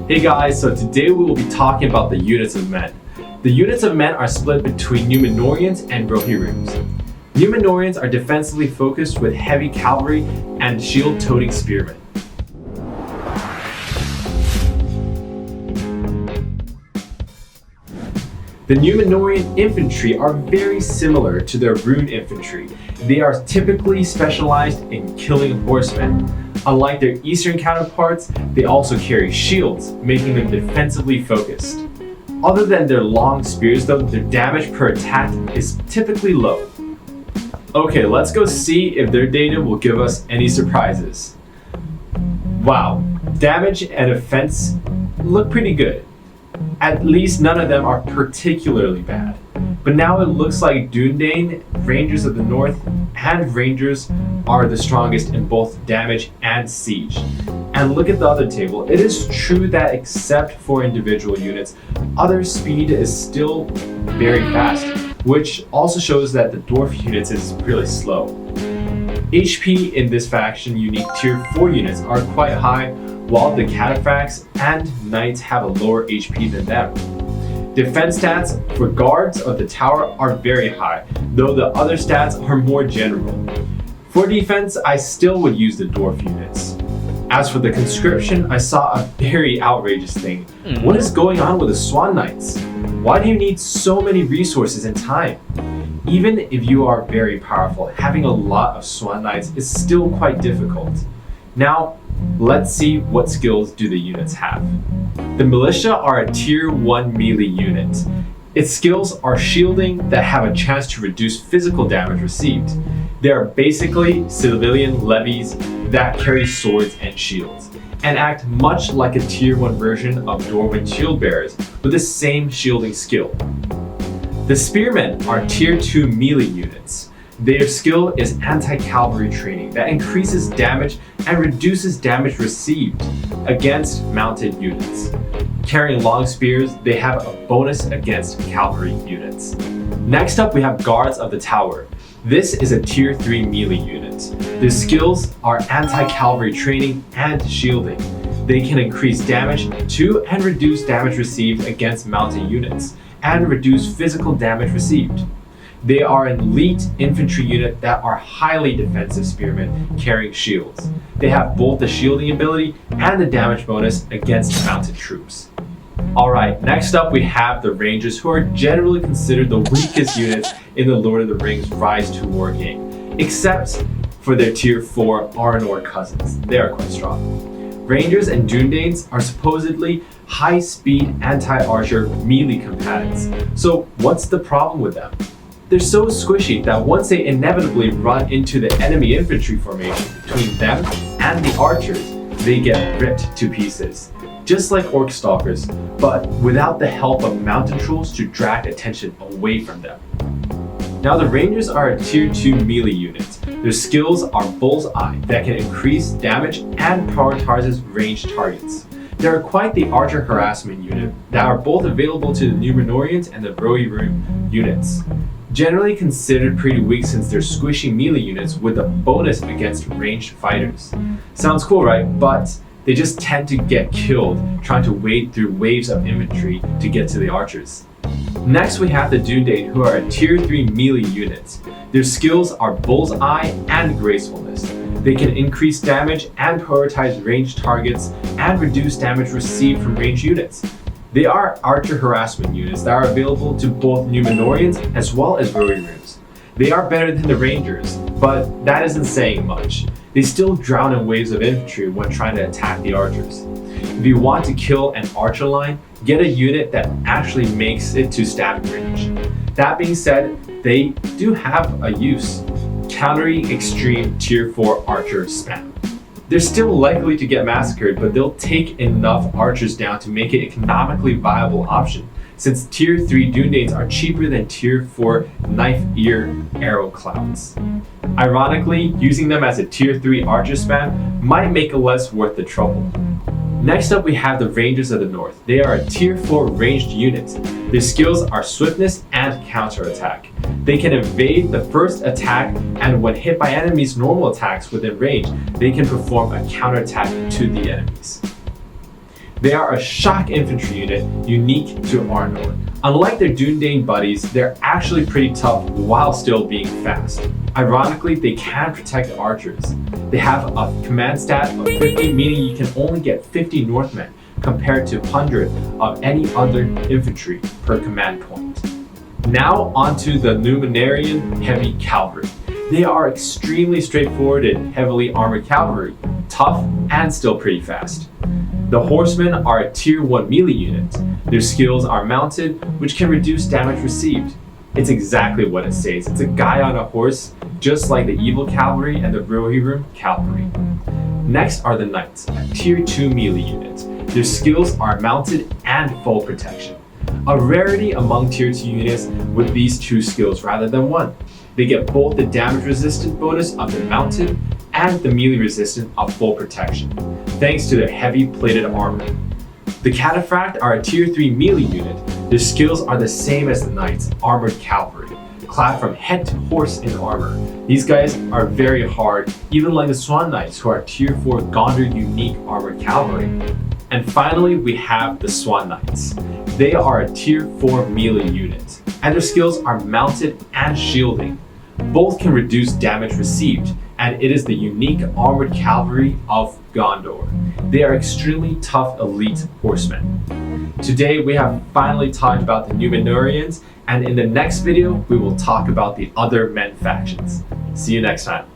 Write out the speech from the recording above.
Hey guys, so today we will be talking about the units of men. The units of men are split between Numenoreans and Rohirrims. Numenoreans are defensively focused with heavy cavalry and shield-toting spearmen. The Numenorean infantry are very similar to their rune infantry. They are typically specialized in killing horsemen. Unlike their eastern counterparts, they also carry shields, making them defensively focused. Other than their long spears though, their damage per attack is typically low. Okay, let's go see if their data will give us any surprises. Wow, damage and offense look pretty good. At least none of them are particularly bad. But now it looks like Dúnedain, Rangers of the North, and Rangers are the strongest in both damage and siege. And look at the other table. It is true that except for individual units, other speed is still very fast, which also shows that the dwarf units is really slow. HP in this faction unique tier 4 units are quite high, while the cataphracts and knights have a lower HP than them. Defense stats for guards of the tower are very high, though the other stats are more general. For defense, I still would use the dwarf units. As for the conscription, I saw a very outrageous thing. What is going on with the Swan Knights? Why do you need so many resources and time? Even if you are very powerful, having a lot of Swan Knights is still quite difficult. Now, let's see what skills do the units have. The militia are a tier 1 melee unit. Its skills are shielding that have a chance to reduce physical damage received. They are basically civilian levies that carry swords and shields, and act much like a tier 1 version of Dorwyn shield bearers with the same shielding skill. The spearmen are tier 2 melee units. Their skill is anti-cavalry training that increases damage and reduces damage received against mounted units. Carrying long spears, they have a bonus against cavalry units. Next up, we have guards of the tower. This is a tier 3 melee unit. Their skills are anti-cavalry training and shielding. They can increase damage to and reduce damage received against mounted units, and reduce physical damage received. They are an elite infantry unit that are highly defensive spearmen carrying shields. They have both the shielding ability and the damage bonus against mounted troops. Alright, next up we have the Rangers, who are generally considered the weakest units in the Lord of the Rings Rise to War game, except for their tier 4 Arnor cousins. They are quite strong. Rangers and Dúnedains are supposedly high-speed anti-archer melee combatants. So what's the problem with them? They're so squishy that once they inevitably run into the enemy infantry formation between them and the archers, they get ripped to pieces. Just like orc stalkers, but without the help of mountain trolls to drag attention away from them. Now the Rangers are a tier 2 melee unit. Their skills are Bullseye that can increase damage and prioritizes ranged targets. They are quite the archer harassment unit that are both available to the Numenoreans and the Rohirrim units. Generally considered pretty weak since they're squishy melee units with a bonus against ranged fighters. Sounds cool, right? But they just tend to get killed trying to wade through waves of infantry to get to the archers. Next we have the Dúnedain, who are a tier 3 melee unit. Their skills are Bullseye and Gracefulness. They can increase damage and prioritize ranged targets and reduce damage received from ranged units. They are archer harassment units that are available to both Numenoreans as well as Rohirrims. They are better than the Rangers, but that isn't saying much. They still drown in waves of infantry when trying to attack the archers. If you want to kill an archer line, get a unit that actually makes it to stabbing range. That being said, they do have a use: countering extreme tier 4 archer spam. They're still likely to get massacred, but they'll take enough archers down to make it an economically viable option, since tier 3 Dúnedains are cheaper than tier 4 knife ear arrow clouds. Ironically, using them as a tier 3 archer spam might make it less worth the trouble. Next up we have the Rangers of the North. They are a tier 4 ranged unit. Their skills are swiftness and counterattack. They can evade the first attack, and when hit by enemies' normal attacks within range, they can perform a counterattack to the enemies. They are a shock infantry unit unique to Arnor. Unlike their Dundane buddies, they're actually pretty tough while still being fast. Ironically, they can protect archers. They have a command stat of 50, meaning you can only get 50 Northmen compared to 100 of any other infantry per command point. Now onto the Numenorean heavy cavalry. They are extremely straightforward and heavily armored cavalry, tough and still pretty fast. The horsemen are a tier 1 melee unit. Their skills are mounted, which can reduce damage received. It's exactly what it says. It's a guy on a horse, just like the evil cavalry and the Rohirrim cavalry. Next are the knights, a tier 2 melee unit. Their skills are mounted and full protection. A rarity among tier 2 units with these two skills rather than one. They get both the damage resistant bonus of the mounted and the melee resistant of full protection, thanks to their heavy plated armor. The Cataphract are a tier 3 melee unit. Their skills are the same as the knights, armored cavalry, clad from head to horse in armor. These guys are very hard, even like the Swan Knights, who are tier 4 Gondor unique armored cavalry. And finally, we have the Swan Knights. They are a tier 4 melee unit, and their skills are mounted and shielding. Both can reduce damage received, and it is the unique armored cavalry of Gondor. They are extremely tough elite horsemen. Today we have finally talked about the Numenoreans, and in the next video we will talk about the other men factions. See you next time.